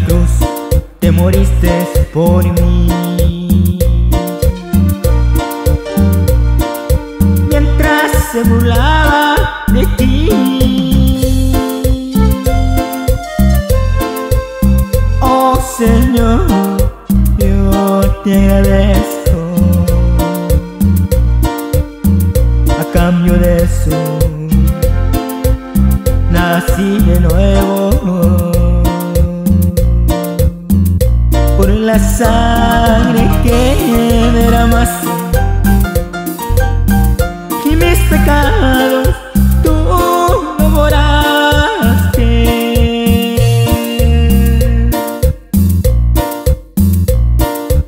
la cruz te moriste por mí. Mientras se burlaba de ti, oh Señor, yo te agradezco. A cambio de eso nací de nuevo, por la sangre que derramaste y mis pecados tú lo borraste.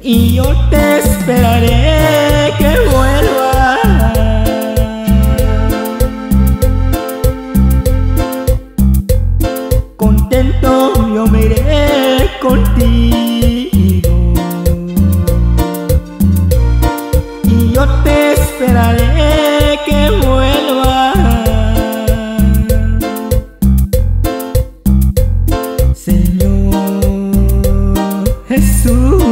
Y yo te esperaré que vuelvas. Contento yo me iré contigo, y yo te esperaré que vuelvas, Señor Jesús.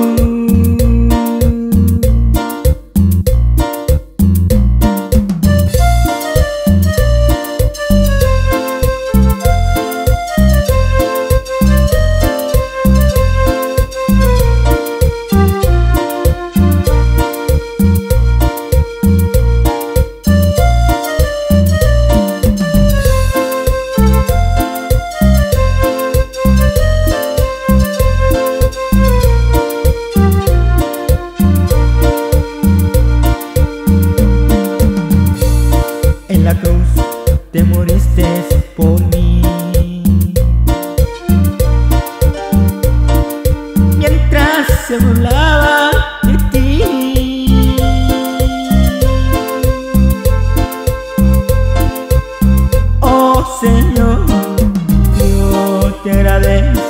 En la cruz te moriste por mí. Mientras se burlaba de ti, oh Señor, yo te agradezco.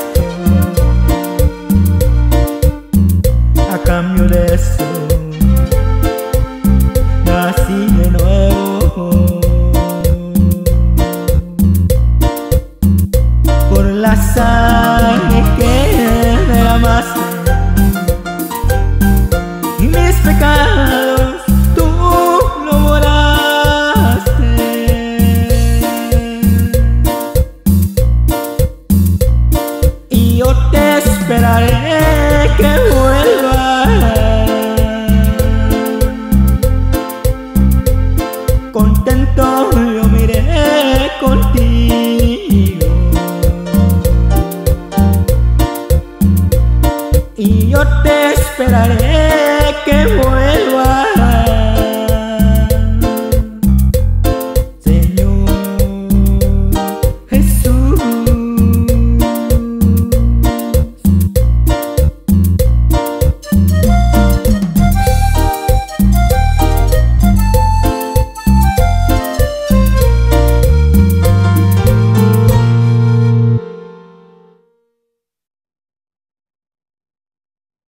A cambio de eso nací de nuevo, por la sangre que derramaste y mis pecados tú lo borraste. Y yo te esperaré que